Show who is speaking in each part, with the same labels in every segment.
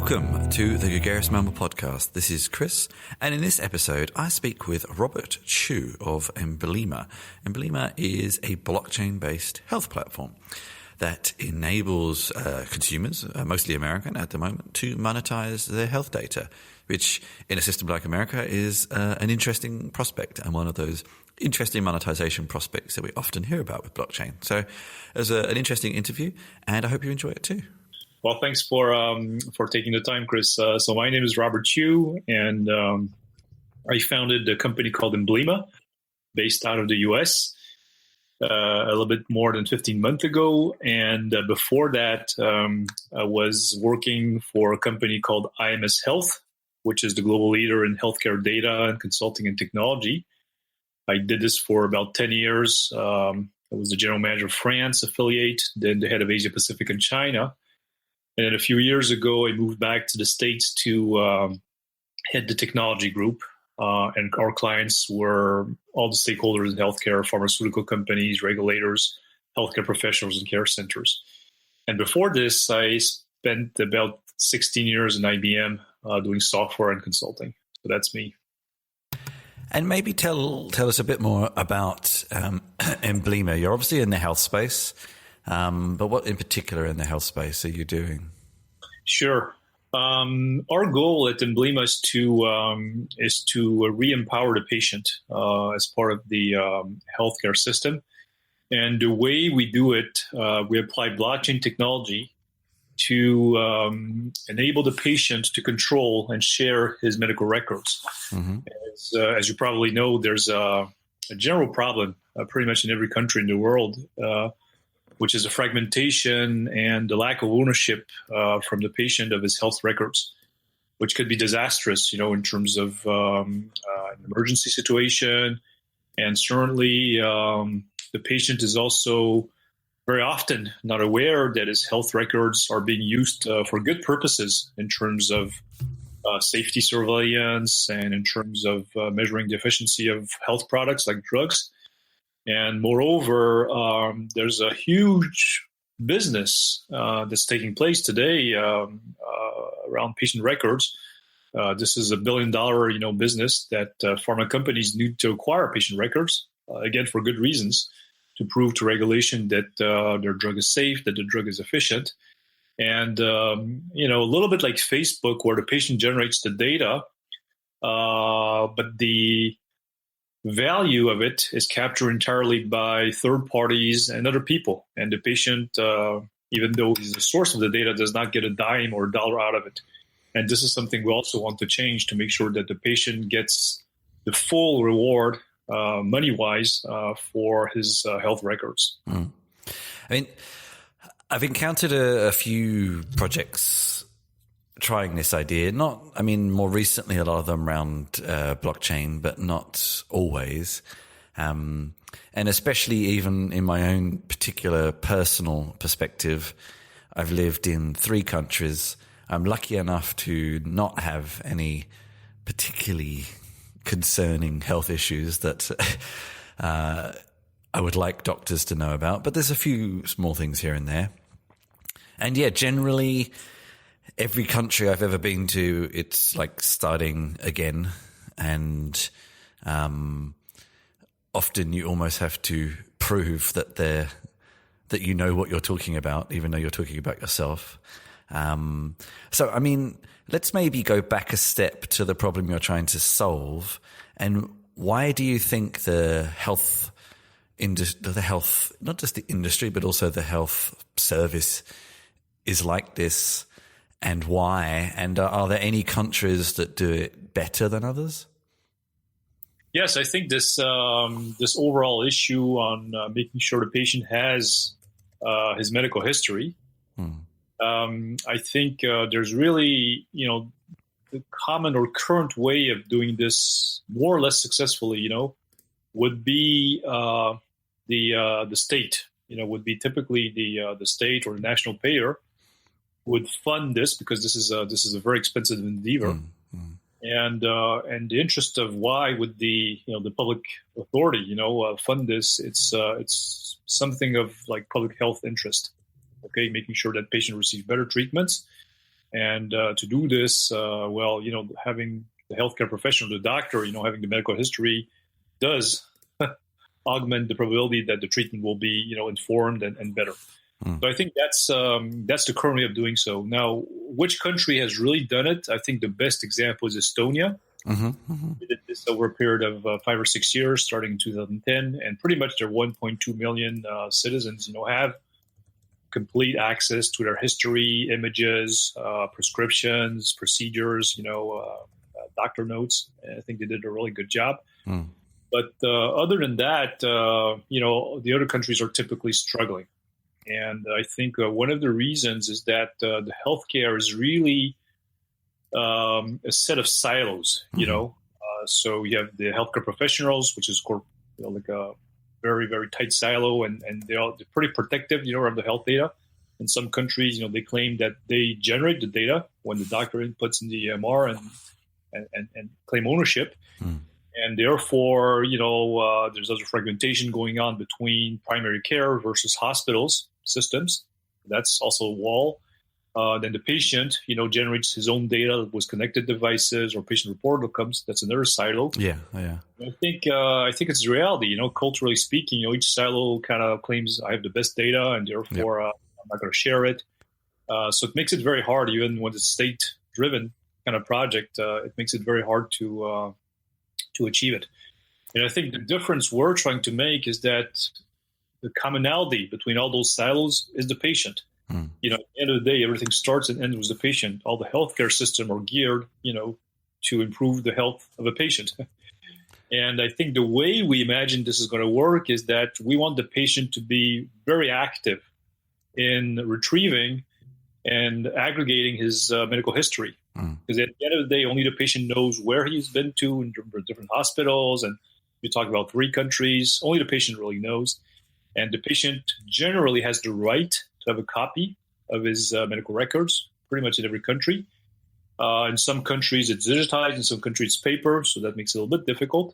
Speaker 1: Welcome to the Gregarious Mammal Podcast. This is Chris, and in this episode, I speak with Robert Chu of Embleema. Embleema is a blockchain-based health platform that enables consumers, mostly American at the moment, to monetize their health data, which in a system like America is an interesting prospect and one of those interesting monetization prospects that we often hear about with blockchain. So it was an interesting interview, and I hope you enjoy it too.
Speaker 2: Well, thanks for taking the time, Chris. So my name is Robert Chu, and I founded a company called Embleema, based out of the U.S. A little bit more than 15 months ago. And before that, I was working for a company called IMS Health, which is the global leader in healthcare data and consulting and technology. I did this for about 10 years. I was the general manager of France affiliate, then the head of Asia Pacific and China. And then a few years ago, I moved back to the States to head the technology group. And our clients were all the stakeholders in healthcare, pharmaceutical companies, regulators, healthcare professionals, and care centers. And before this, I spent about 16 years in IBM doing software and consulting. So that's me.
Speaker 1: And maybe tell us a bit more about Embleema. You're obviously in the health space. But what in particular in the health space are you doing?
Speaker 2: Sure. Our goal at Embleema is to re-empower the patient as part of the healthcare system. And the way we do it, we apply blockchain technology to enable the patient to control and share his medical records. Mm-hmm. As you probably know, there's a general problem pretty much in every country in the world, which is the fragmentation and the lack of ownership from the patient of his health records, which could be disastrous, in terms of an emergency situation. And certainly the patient is also very often not aware that his health records are being used for good purposes in terms of safety surveillance and in terms of measuring the efficiency of health products like drugs. And moreover, there's a huge business that's taking place today around patient records. This is $1 billion, business that pharma companies need to acquire patient records, again, for good reasons, to prove to regulation that their drug is safe, that the drug is efficient. And, a little bit like Facebook, where the patient generates the data, but the value of it is captured entirely by third parties and other people. And the patient, even though he's the source of the data, does not get a dime or a dollar out of it. And this is something we also want to change to make sure that the patient gets the full reward, money-wise, for his health records.
Speaker 1: Mm. I mean, I've encountered a few projects trying this idea, more recently, a lot of them around blockchain, but not always. And especially even in my own particular personal perspective, I've lived in 3 countries. I'm lucky enough to not have any particularly concerning health issues that I would like doctors to know about, but there's a few small things here and there. And yeah, generally, every country I've ever been to, it's like starting again. And often you almost have to prove that you know what you're talking about, even though you're talking about yourself. Let's maybe go back a step to the problem you're trying to solve. And why do you think the health, not just the industry, but also the health service is like this? And why? And are there any countries that do it better than others?
Speaker 2: Yes, I think this overall issue on making sure the patient has his medical history. I think there's really, the common or current way of doing this more or less successfully, would be the state. Would be typically the state or the national payer would fund this, because this is a very expensive endeavor. And the interest of why would the public authority fund this? It's something of like public health interest. Okay, making sure that patient receives better treatments, And to do this, having the healthcare professional, the doctor, having the medical history does augment the probability that the treatment will be, informed and better. So I think that's the current way of doing so. Now, which country has really done it? I think the best example is Estonia. They did this over a period of 5 or 6 years, starting in 2010, and pretty much their 1.2 million citizens, have complete access to their history, images, prescriptions, procedures, doctor notes. I think they did a really good job. But other than that, the other countries are typically struggling. And I think one of the reasons is that the healthcare is really a set of silos, so you have the healthcare professionals, which is like a very, very tight silo, and they're pretty protective, of the health data. In some countries, they claim that they generate the data when the doctor inputs in the EMR and claim ownership. And therefore, there's other fragmentation going on between primary care versus hospitals systems. That's also a wall. Then the patient, generates his own data with connected devices or patient report outcomes. That's another silo.
Speaker 1: Yeah.
Speaker 2: I think it's reality. Culturally speaking, each silo kind of claims I have the best data, and therefore I'm not going to share it. So it makes it very hard, even when it's state-driven kind of project. It makes it very hard to achieve it. And I think the difference we're trying to make is that the commonality between all those silos is the patient. At the end of the day, everything starts and ends with the patient. All the healthcare system are geared, to improve the health of a patient. And I think the way we imagine this is going to work is that we want the patient to be very active in retrieving and aggregating his medical history. Because at the end of the day, only the patient knows where he's been to in different hospitals. And you talk about 3 countries, only the patient really knows. And the patient generally has the right to have a copy of his medical records, pretty much in every country. In some countries, it's digitized. In some countries, it's paper. So that makes it a little bit difficult.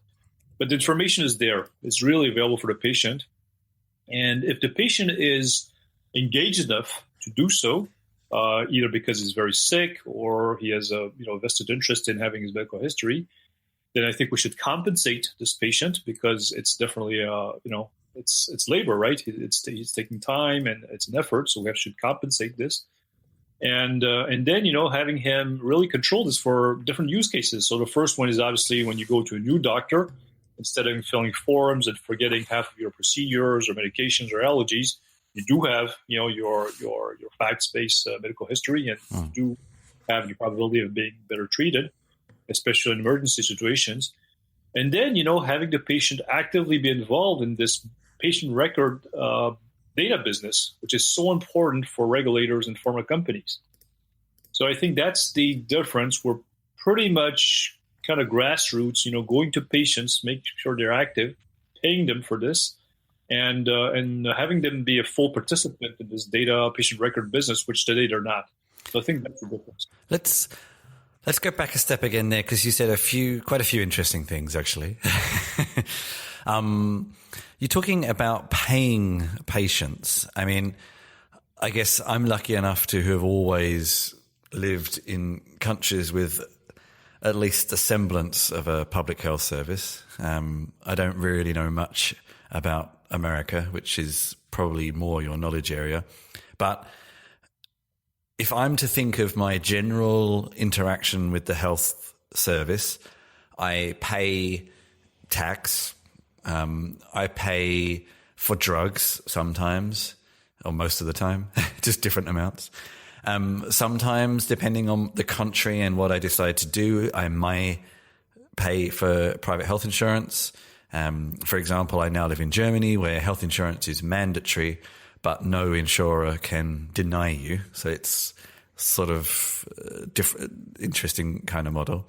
Speaker 2: But the information is there. It's really available for the patient. And if the patient is engaged enough to do so, either because he's very sick or he has a vested interest in having his medical history, then I think we should compensate this patient, because it's definitely it's labor, right? He's taking time and it's an effort, so we should compensate this, and then having him really control this for different use cases. So the first one is obviously when you go to a new doctor, instead of filling forms and forgetting half of your procedures or medications or allergies, you do have, your facts-based medical history, and you do have the probability of being better treated, especially in emergency situations. And then, having the patient actively be involved in this patient record data business, which is so important for regulators and pharma companies. So I think that's the difference. We're pretty much kind of grassroots, going to patients, making sure they're active, paying them for this, and having them be a full participant in this data patient record business, which today they're not. So I think that's the difference.
Speaker 1: Let's go back a step again there, because you said quite a few interesting things, actually. You're talking about paying patients. I mean, I guess I'm lucky enough to have always lived in countries with at least a semblance of a public health service. I don't really know much about America, which is probably more your knowledge area. But if I'm to think of my general interaction with the health service, I pay tax, I pay for drugs sometimes, or most of the time, just different amounts. Sometimes, depending on the country and what I decide to do, I might pay for private health insurance. For example, I now live in Germany, where health insurance is mandatory, but no insurer can deny you. So it's sort of different, interesting kind of model.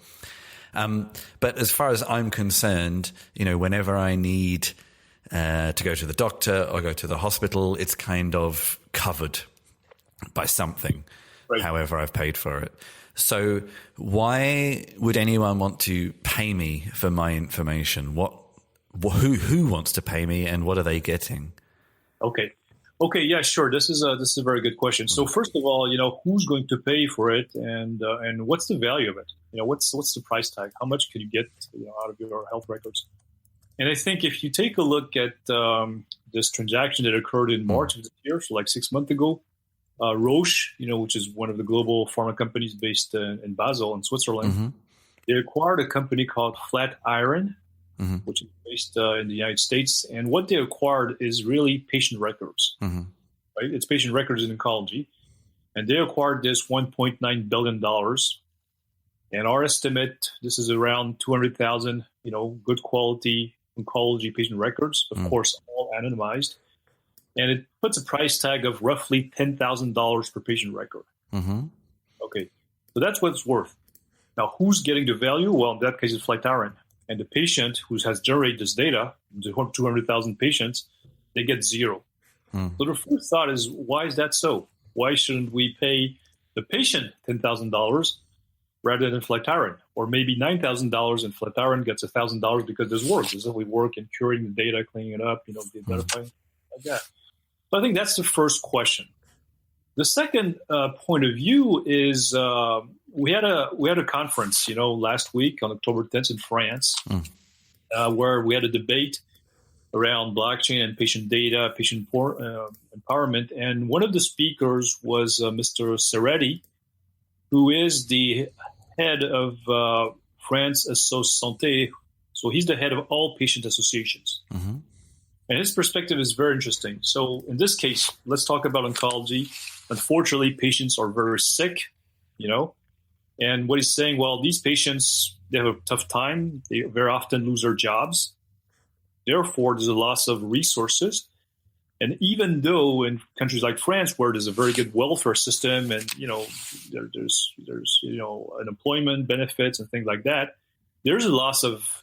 Speaker 1: But as far as I'm concerned, whenever I need to go to the doctor or go to the hospital, it's kind of covered by something, right, however I've paid for it. So why would anyone want to pay me for my information? Who wants to pay me, and what are they getting?
Speaker 2: Okay. Okay, yeah, sure. This is a very good question. So first of all, who's going to pay for it, and what's the value of it? What's the price tag? How much can you get out of your health records? And I think if you take a look at this transaction that occurred in March of this year, so like 6 months ago, Roche, which is one of the global pharma companies based in Basel in Switzerland, they acquired a company called Flatiron, which is based in the United States. And what they acquired is really patient records, right? It's patient records in oncology. And they acquired this $1.9 billion. And our estimate, this is around 200,000, good quality oncology patient records, of course, all anonymized. And it puts a price tag of roughly $10,000 per patient record. Okay, so that's what it's worth. Now, who's getting the value? Well, in that case, it's Flatiron. And the patient who has generated this data, the 200,000 patients, they get zero. So the first thought is, why is that so? Why shouldn't we pay the patient $10,000 rather than Flatiron? Or maybe $9,000 and Flatiron gets $1,000 because there's work. There's only work in curing the data, cleaning it up, identifying like that. So I think that's the first question. The second point of view is we had a conference, last week on October 10th in France, where we had a debate around blockchain and patient data, patient empowerment. And one of the speakers was Mr. Serretti, who is the head of France Santé. So he's the head of all patient associations. And his perspective is very interesting. So in this case, let's talk about oncology. Unfortunately, patients are very sick, and what he's saying, well, these patients, they have a tough time. They very often lose their jobs. Therefore, there's a loss of resources. And even though in countries like France, where there's a very good welfare system and, there's unemployment benefits and things like that, there's a loss of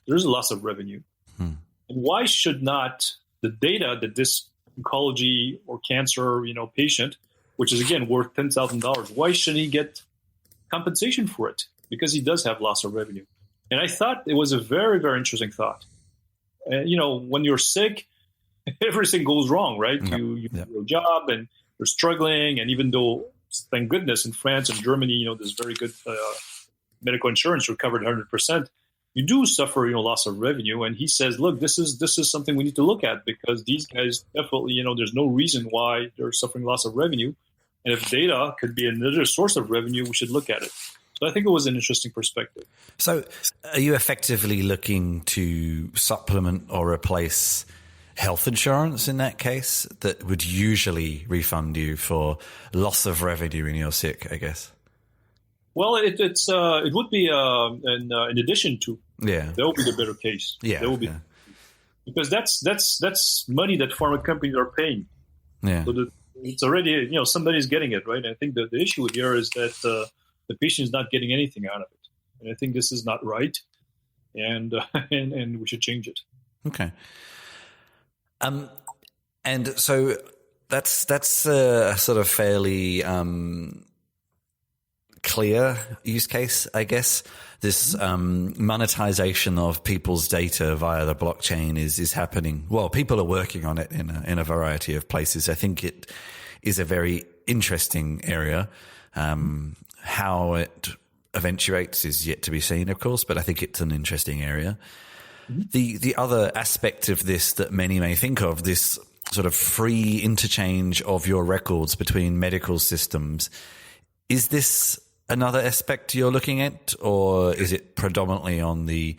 Speaker 2: revenue. And why should not the data that this oncology or cancer, patient, which is again worth $10,000, why shouldn't he get compensation for it? Because he does have loss of revenue. And I thought it was a very, very interesting thought. When you're sick, everything goes wrong, right? You have your job and you're struggling. And even though, thank goodness, in France and Germany, there's very good medical insurance, you're covered 100%. You do suffer, loss of revenue. And he says, look, this is something we need to look at because these guys definitely, there's no reason why they're suffering loss of revenue. And if data could be another source of revenue, we should look at it. So I think it was an interesting perspective.
Speaker 1: So are you effectively looking to supplement or replace health insurance in that case that would usually refund you for loss of revenue when you're sick, I guess?
Speaker 2: Well, it would be in addition to.
Speaker 1: Yeah.
Speaker 2: That would be the better case.
Speaker 1: Yeah.
Speaker 2: That would be, because that's money that pharma companies are paying.
Speaker 1: Yeah.
Speaker 2: So it's already, somebody's getting it, right? And I think that the issue here is that the patient is not getting anything out of it. And I think this is not right. And we should change it.
Speaker 1: Okay. And so that's a sort of fairly clear use case, I guess. This monetization of people's data via the blockchain is happening. Well, people are working on it in a variety of places. I think it is a very interesting area. How it eventuates is yet to be seen, of course, but I think it's an interesting area. The other aspect of this that many may think of, this sort of free interchange of your records between medical systems, is this another aspect you're looking at, or is it predominantly on the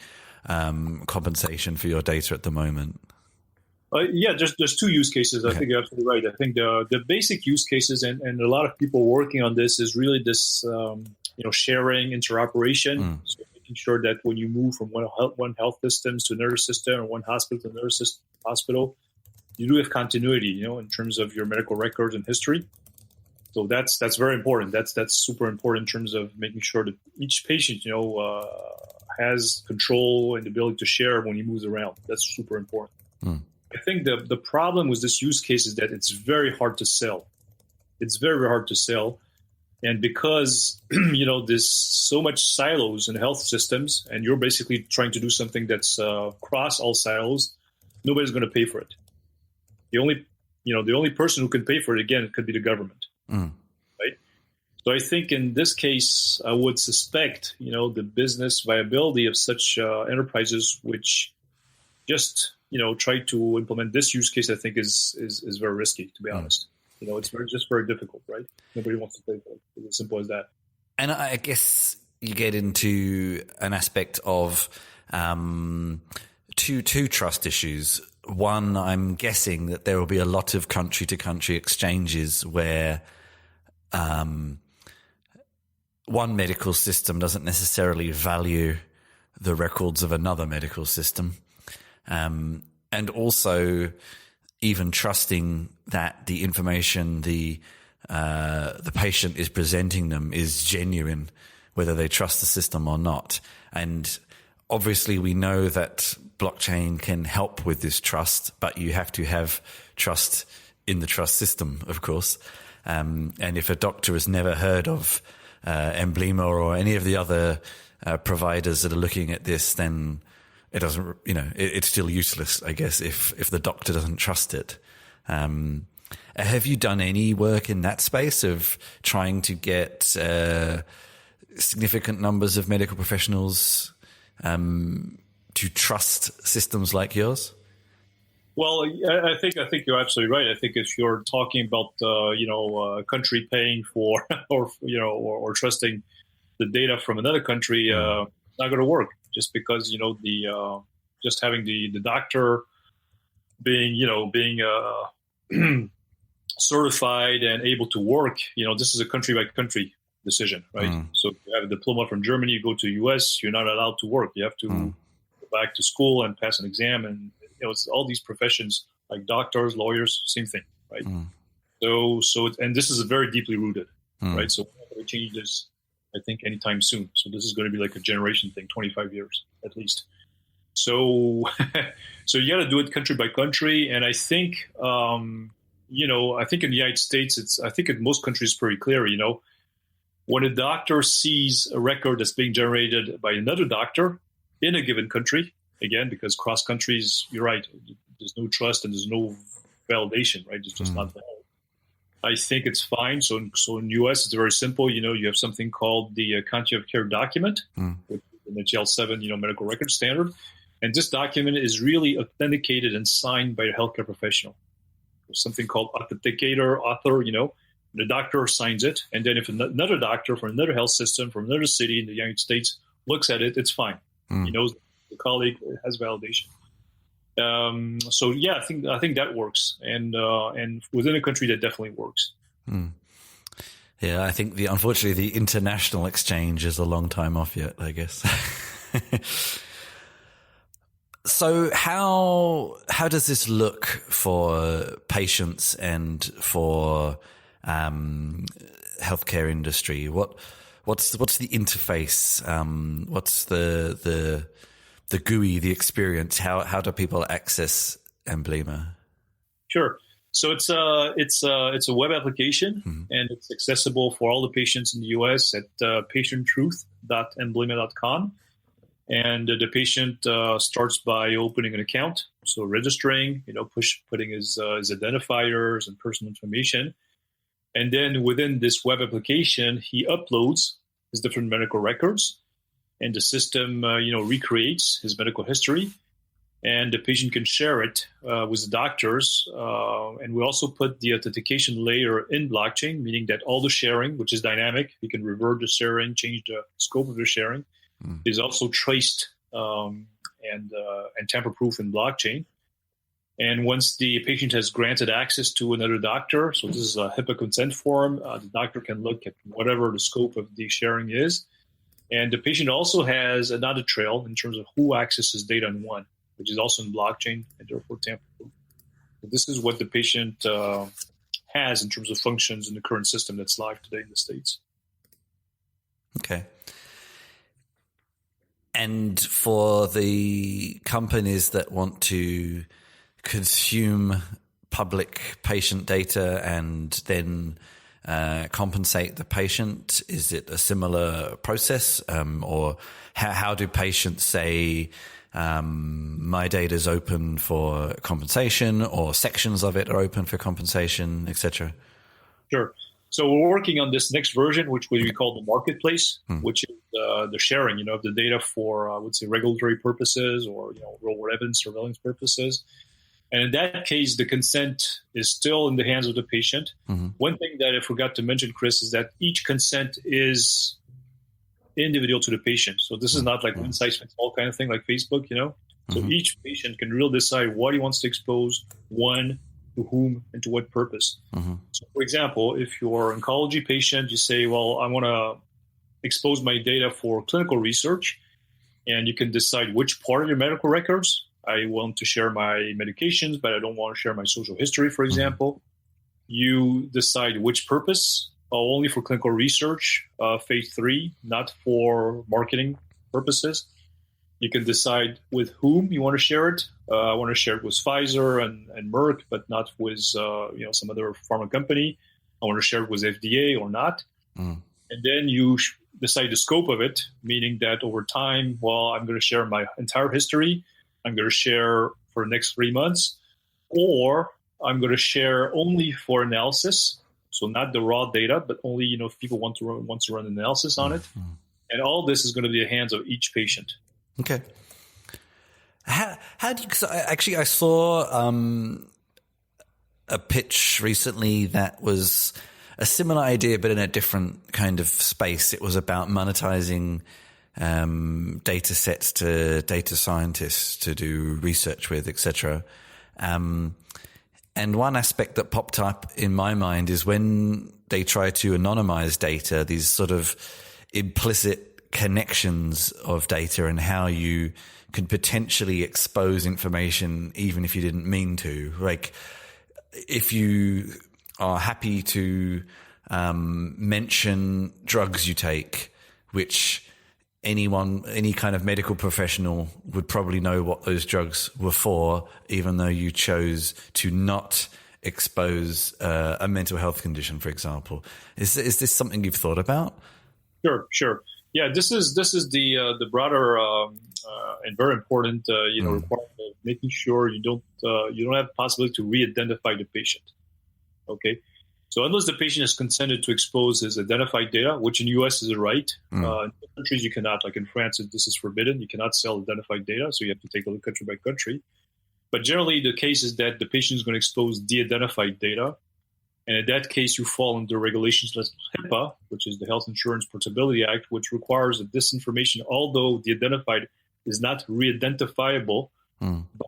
Speaker 1: compensation for your data at the moment?
Speaker 2: Yeah, there's two use cases. I think you're absolutely right. I think the basic use cases, and a lot of people working on this, is really this sharing, interoperation. So making sure that when you move from one health system to another system, or one hospital to another hospital, you do have continuity, in terms of your medical records and history. So that's very important. That's super important in terms of making sure that each patient, has control and the ability to share when he moves around. That's super important. I think the problem with this use case is that it's very hard to sell. It's very, very hard to sell. And because, there's so much silos in health systems, and you're basically trying to do something that's cross all silos, nobody's going to pay for it. The only the only person who can pay for it, again, it could be the government, right? So I think in this case, I would suspect, the business viability of such enterprises, which just, try to implement this use case, I think is very risky, to be honest. It's very difficult, right? Nobody wants to pay for it. It's as simple as that.
Speaker 1: And I guess you get into an aspect of two trust issues. One, I'm guessing that there will be a lot of country-to-country exchanges where one medical system doesn't necessarily value the records of another medical system. And also even trusting that the information the patient is presenting them is genuine, whether they trust the system or not. And obviously we know that blockchain can help with this trust, but you have to have trust in the trust system, of course. And if a doctor has never heard of Embleema or any of the other providers that are looking at this, then it doesn't, it's still useless, I guess, if the doctor doesn't trust it. Have you done any work in that space of trying to get significant numbers of medical professionals to trust systems like yours?
Speaker 2: Well, I think you're absolutely right. I think if you're talking about a country paying for or trusting the data from another country, it's not going to work. Just because just having the doctor being certified and able to work, this is a country by country decision, right? So if you have a diploma from Germany, you go to the US, you're not allowed to work. You have to go back to school and pass an exam, and it's all these professions like doctors, lawyers, same thing, right? And this is very deeply rooted, right? So we're not going to change this, I think, anytime soon. So this is going to be like a generation thing, 25 years at least. So you got to do it country by country, and I think I think in the United States, I think in most countries, it's pretty clear. When a doctor sees a record that's being generated by another doctor in a given country, again, because cross countries, you're right, there's no trust and there's no validation, right? It's just not valid. I think it's fine. So in the U.S., it's very simple. You have something called the Continuity of Care document, which is in the GL7, medical record standard. And this document is really authenticated and signed by a healthcare professional. There's something called author, the doctor signs it. And then if another doctor from another health system from another city in the United States looks at it, it's fine. He knows the colleague has validation. So yeah, I think that works, and within a country that definitely works.
Speaker 1: Yeah, I think unfortunately the international exchange is a long time off yet, I guess. So how does this look for patients and for healthcare industry? What's the interface? What's the GUI, the experience? How do people access Embleema?
Speaker 2: Sure. So it's a web application, and it's accessible for all the patients in the U.S. at patienttruth.embleema.com. And the patient starts by opening an account, so registering, putting his identifiers and personal information. And then within this web application, he uploads his different medical records, and the system, recreates his medical history, and the patient can share it with the doctors. And we also put the authentication layer in blockchain, meaning that all the sharing, which is dynamic, you can revert the sharing, change the scope of the sharing, is also traced and tamper-proof in blockchain. And once the patient has granted access to another doctor, so this is a HIPAA consent form, the doctor can look at whatever the scope of the sharing is. And the patient also has an audit trail in terms of who accesses data in one, which is also in blockchain and therefore tamper-proof. So this is what the patient has in terms of functions in the current system that's live today in the States.
Speaker 1: Okay. And for the companies that want to consume public patient data and then compensate the patient, is it a similar process? Or how do patients say, my data is open for compensation, or sections of it are open for compensation, etc.?
Speaker 2: Sure. So we're working on this next version, which we call the marketplace, which is the sharing, of the data for, I would say, regulatory purposes or, real-world evidence surveillance purposes. And in that case, the consent is still in the hands of the patient. One thing that I forgot to mention, Chris, is that each consent is individual to the patient. So this is not like one size fits all kind of thing like Facebook, So each patient can really decide what he wants to expose, when, to whom, and to what purpose. So, for example, if you're an oncology patient, you say, well, I want to expose my data for clinical research, and you can decide which part of your medical records. I want to share my medications, but I don't want to share my social history, for example. You decide which purpose, only for clinical research, phase 3, not for marketing purposes. You can decide with whom you want to share it. I want to share it with Pfizer and Merck, but not with some other pharma company. I want to share it with FDA or not. And then you decide the scope of it, meaning that over time, I'm going to share my entire history. I'm going to share for the next 3 months, or I'm going to share only for analysis. So not the raw data, but only if people want to run analysis on it. And all this is going to be in the hands of each patient.
Speaker 1: Okay. How do you? Cause I saw a pitch recently that was a similar idea, but in a different kind of space. It was about monetizing data sets to data scientists to do research with, etc. And one aspect that popped up in my mind is when they try to anonymize data, these sort of implicit connections of data and how you can potentially expose information even if you didn't mean to. Like if you are happy to mention drugs you take, which any kind of medical professional would probably know what those drugs were for, even though you chose to not expose a mental health condition, for example. Is this something you've thought about?
Speaker 2: Sure. Yeah, this is the broader and very important requirement of making sure you don't have the possibility to re-identify the patient. Okay, so unless the patient has consented to expose his identified data, which in the U.S. is a right, in countries you cannot. Like in France, this is forbidden. You cannot sell identified data, so you have to take a look country by country. But generally, the case is that the patient is going to expose de-identified data. And in that case, you fall under regulations like HIPAA, which is the Health Insurance Portability Act, which requires that this information, although de-identified, is not re-identifiable by,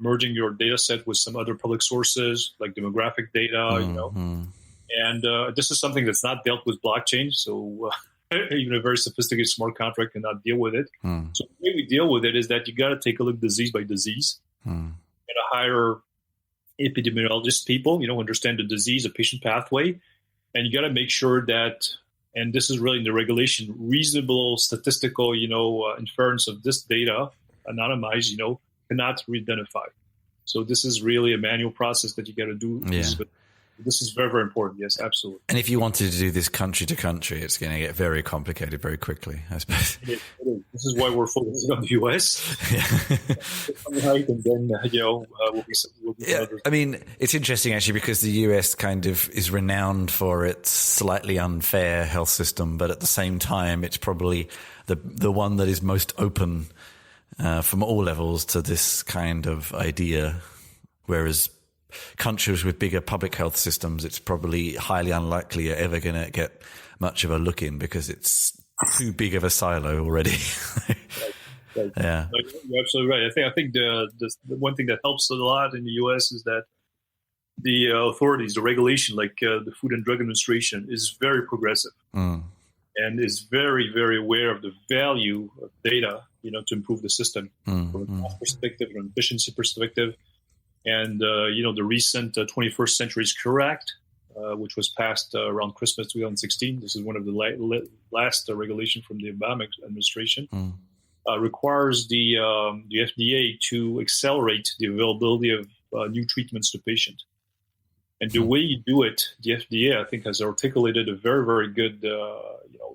Speaker 2: merging your data set with some other public sources like demographic data, And this is something that's not dealt with blockchain. So even a very sophisticated smart contract cannot deal with it. So the way we deal with it is that you got to take a look disease by disease and hire epidemiologist people, understand the disease, a patient pathway. And you got to make sure that, and this is really in the regulation, reasonable statistical, inference of this data, anonymized, cannot re-identify. So this is really a manual process that you got to do.
Speaker 1: Yeah.
Speaker 2: This is very, very important. Yes, absolutely.
Speaker 1: And if you wanted to do this country to country, it's going to get very complicated very quickly, I suppose.
Speaker 2: It is. This is why we're focusing on the U.S. And then, we'll be
Speaker 1: I mean, it's interesting actually because the U.S. kind of is renowned for its slightly unfair health system, but at the same time, it's probably the one that is most open from all levels to this kind of idea, whereas countries with bigger public health systems, it's probably highly unlikely you're ever going to get much of a look in because it's too big of a silo already.
Speaker 2: Right.
Speaker 1: Yeah,
Speaker 2: you're absolutely right. I think the one thing that helps a lot in the U.S. is that the authorities, the regulation, like the Food and Drug Administration, is very progressive and is very, very aware of the value of data, to improve the system from a cost perspective, from an efficiency perspective. And, the recent 21st Century Cure Act, which was passed around Christmas 2016. This is one of the last regulation from the Obama administration. Requires the FDA to accelerate the availability of new treatments to patients. And the way you do it, the FDA, I think, has articulated a very, very good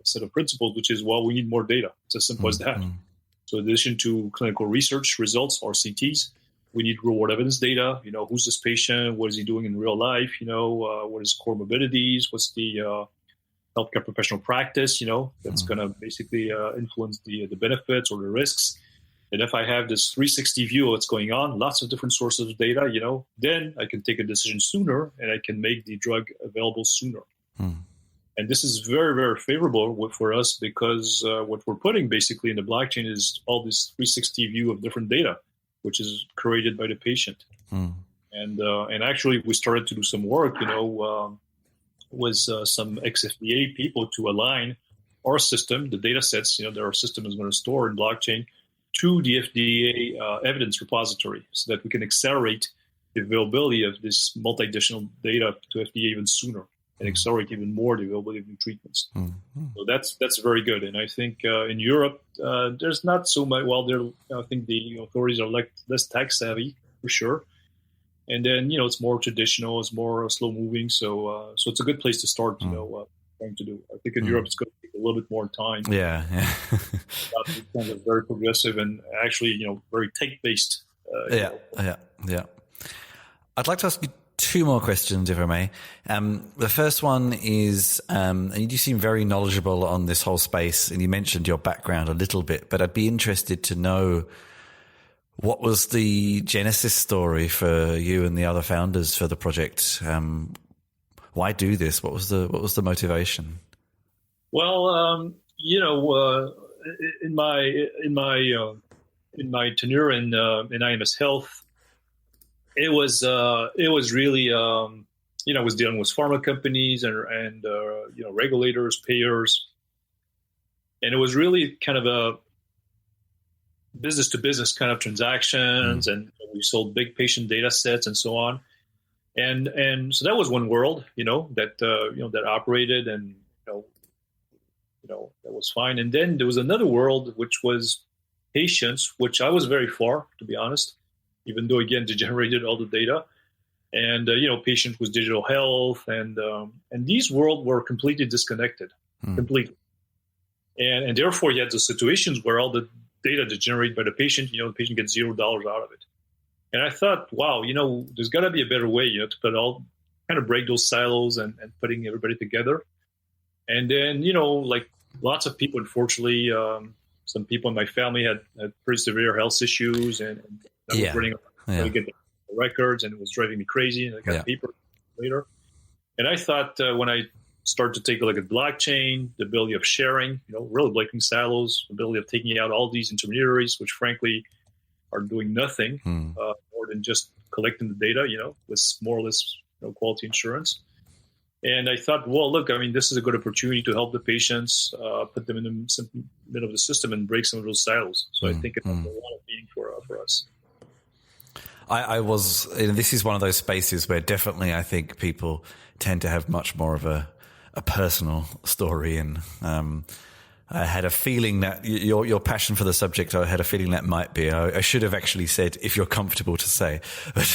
Speaker 2: set of principles, which is, we need more data. It's as simple as that. So in addition to clinical research results, or CTs, we need real-world evidence data. Who's this patient? What is he doing in real life? What is comorbidities? What's the healthcare professional practice? That's going to basically influence the benefits or the risks. And if I have this 360 view of what's going on, lots of different sources of data, then I can take a decision sooner and I can make the drug available sooner. And this is very, very favorable for us because what we're putting basically in the blockchain is all this 360 view of different data, which is created by the patient. And actually, we started to do some work, with some ex-FDA people to align our system, the data sets, that our system is going to store in blockchain, to the FDA evidence repository so that we can accelerate the availability of this multi-additional data to FDA even sooner and accelerate even more the availability of new treatments. So that's very good. And I think in Europe, there's not so much, I think the authorities are less tech savvy for sure. And then, it's more traditional, it's more slow moving. So it's a good place to start, trying to do. I think in Europe, it's going to take a little bit more time.
Speaker 1: Yeah.
Speaker 2: It's kind of very progressive and actually, very tech-based.
Speaker 1: Yeah. I'd like to ask you two more questions, if I may. The first one is, and you seem very knowledgeable on this whole space, and you mentioned your background a little bit, but I'd be interested to know what was the genesis story for you and the other founders for the project. Why do this? What was the motivation?
Speaker 2: Well, in my tenure in IMS Health, it was really I was dealing with pharma companies and regulators, payers, and it was really kind of a business to business kind of transactions, and we sold big patient data sets and so on, and so that was one world that operated, and that was fine. And then there was another world which was patients, which I was very far, to be honest, even though, again, they generated all the data. And, patients with digital health. And these worlds were completely disconnected, completely. And therefore, you had the situations where all the data that's generated by the patient, the patient gets $0 out of it. And I thought, wow, there's got to be a better way, to put kind of break those silos and putting everybody together. And then, like lots of people, unfortunately, some people in my family had pretty severe health issues, and I was running to get the records, and it was driving me crazy. And I got paper later. And I thought when I started to take a look at blockchain, the ability of sharing, really breaking silos, the ability of taking out all these intermediaries, which frankly are doing nothing more than just collecting the data, with more or less quality insurance. And I thought, well, look, this is a good opportunity to help the patients, put them in the middle of the system and break some of those silos. So I think it has a lot of meaning for us.
Speaker 1: I was, this is one of those spaces where definitely I think people tend to have much more of a personal story. And I had a feeling that your passion for the subject, I had a feeling that might be. I should have actually said, if you're comfortable to say, but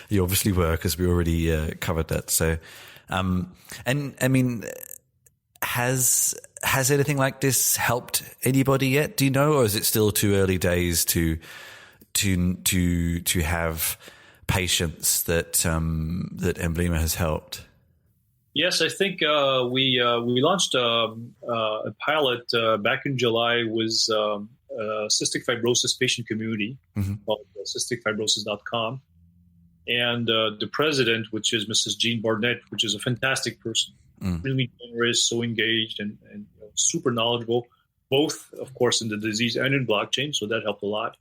Speaker 1: you obviously were, because we already covered that. So, and I mean, has anything like this helped anybody yet? Do you know, or is it still too early days to have patients that Embleema has helped?
Speaker 2: Yes, I think we launched a pilot back in July with cystic fibrosis patient community called cysticfibrosis.com. And the president, which is Mrs. Jean Barnett, which is a fantastic person, really generous, so engaged, and super knowledgeable, both, of course, in the disease and in blockchain. So that helped a lot.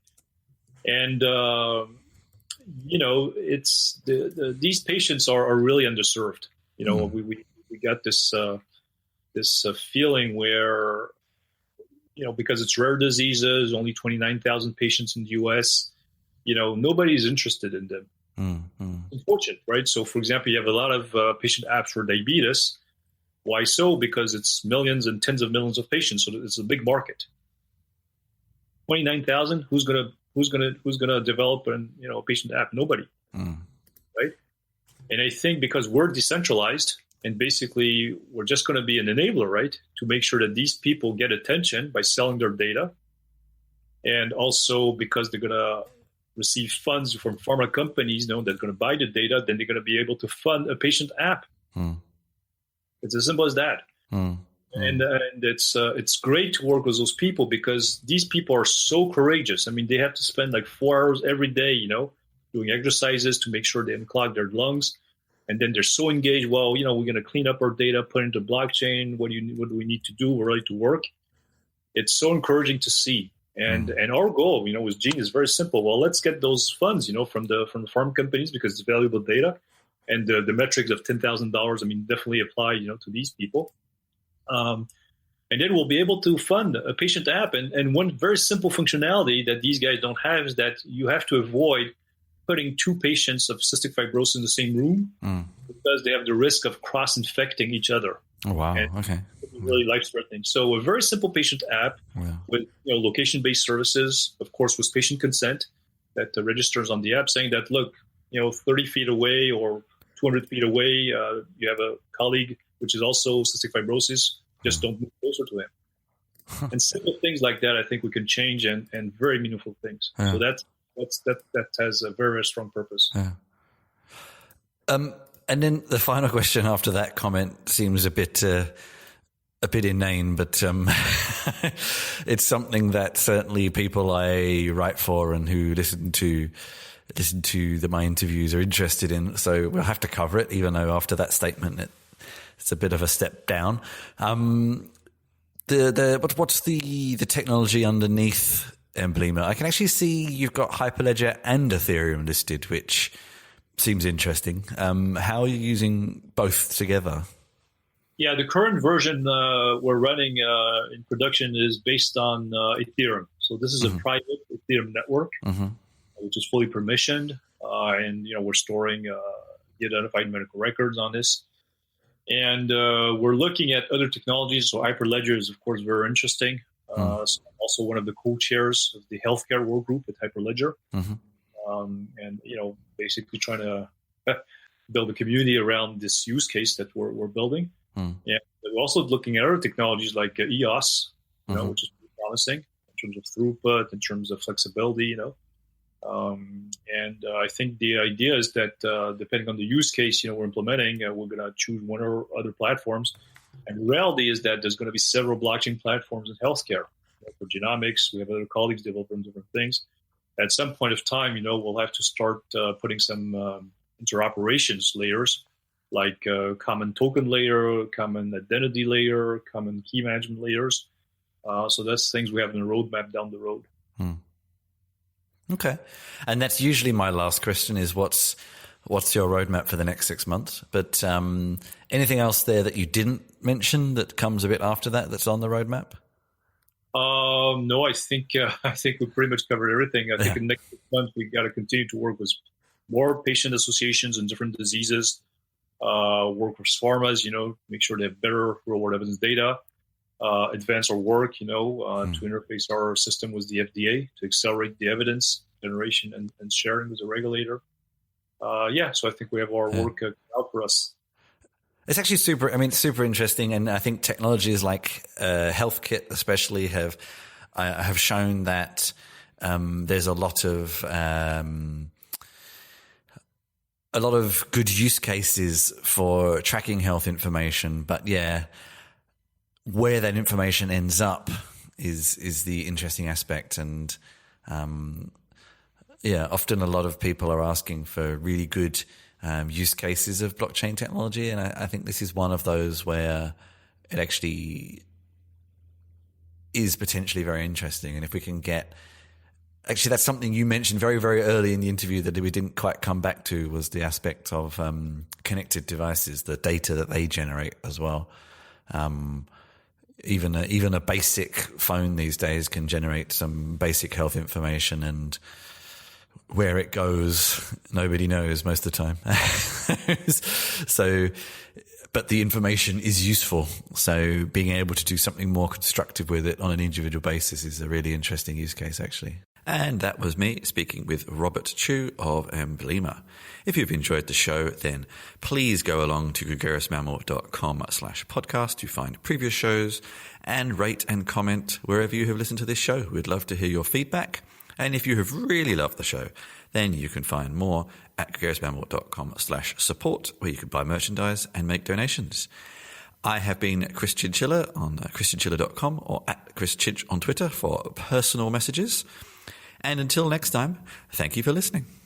Speaker 2: And it's these patients are really underserved. We got this feeling where, because it's rare diseases, only 29,000 patients in the U.S., nobody's interested in them. Unfortunate, right? So, for example, you have a lot of patient apps for diabetes. Why so? Because it's millions and tens of millions of patients, so it's a big market. 29,000. Who's gonna develop a patient app? Nobody, right? And I think because we're decentralized and basically we're just going to be an enabler, right, to make sure that these people get attention by selling their data. And also because they're going to receive funds from pharma companies, that's going to buy the data, then they're going to be able to fund a patient app. It's as simple as that. And it's great to work with those people because these people are so courageous. I mean, they have to spend like 4 hours every day, doing exercises to make sure they unclog their lungs. And then they're so engaged. Well, we're going to clean up our data, put it into blockchain. What do we need to do? We're ready to work. It's so encouraging to see. And our goal, with Gene is very simple. Well, let's get those funds, from the farm companies because it's valuable data. And the metrics of $10,000, definitely apply, to these people. And then we'll be able to fund a patient app. And one very simple functionality that these guys don't have is that you have to avoid putting 2 patients of cystic fibrosis in the same room because they have the risk of cross-infecting each other.
Speaker 1: Oh, wow. Okay.
Speaker 2: Really life-threatening. So a very simple patient app with location-based services, of course, with patient consent that registers on the app saying that, look, 30 feet away or 200 feet away, you have a colleague which is also cystic fibrosis, just don't move closer to him. And simple things like that, I think we can change and very meaningful things. Yeah. So that has a very, very strong purpose.
Speaker 1: Yeah. And then the final question after that comment seems a bit inane, but it's something that certainly people I write for and who listen to my interviews are interested in. So we'll have to cover it, even though after that statement it's a bit of a step down. What's the technology underneath Embleema? I can actually see you've got Hyperledger and Ethereum listed, which seems interesting. How are you using both together?
Speaker 2: Yeah, the current version we're running in production is based on Ethereum. So this is a private Ethereum network, which is fully permissioned. And, we're storing the identified medical records on this. And we're looking at other technologies. So Hyperledger is, of course, very interesting. So I'm also one of the co-chairs of the healthcare work group at Hyperledger. And, basically trying to build a community around this use case that we're building. Yeah, we're also looking at other technologies like EOS, which is pretty promising in terms of throughput, in terms of flexibility, and I think the idea is that depending on the use case, we're implementing, we're going to choose one or other platforms. And the reality is that there's going to be several blockchain platforms in healthcare. For genomics, we have other colleagues developing different things. At some point of time, we'll have to start putting some interoperations layers, like common token layer, common identity layer, common key management layers. So that's things we have in the roadmap down the road.
Speaker 1: Okay. And that's usually my last question is what's your roadmap for the next 6 months? But anything else there that you didn't mention that comes a bit after that that's on the roadmap?
Speaker 2: No, I think we pretty much covered everything. I think in the next 6 months we got to continue to work with more patient associations in different diseases, work with pharmas, make sure they have better real-world evidence data, advance our work, to interface our system with the FDA to accelerate the evidence generation and sharing with the regulator. So I think we have our work out for us.
Speaker 1: It's actually super interesting. And I think technologies like HealthKit especially have shown that there's a lot of good use cases for tracking health information. But where that information ends up is the interesting aspect. And often a lot of people are asking for really good use cases of blockchain technology. And I think this is one of those where it actually is potentially very interesting. And if we can actually, that's something you mentioned very, very early in the interview that we didn't quite come back to, was the aspect of connected devices, the data that they generate as well. Even a basic phone these days can generate some basic health information, and where it goes, nobody knows most of the time. So, but the information is useful. So being able to do something more constructive with it on an individual basis is a really interesting use case, actually. And that was me speaking with Robert Chu of Embleema. If you've enjoyed the show, then please go along to gregariousmammal.com/podcast to find previous shows and rate and comment wherever you have listened to this show. We'd love to hear your feedback. And if you have really loved the show, then you can find more at gregariousmammal.com/support, where you can buy merchandise and make donations. I have been Chris Chinchilla on chrischinchilla.com or at Chris Chinch on Twitter for personal messages. And until next time, thank you for listening.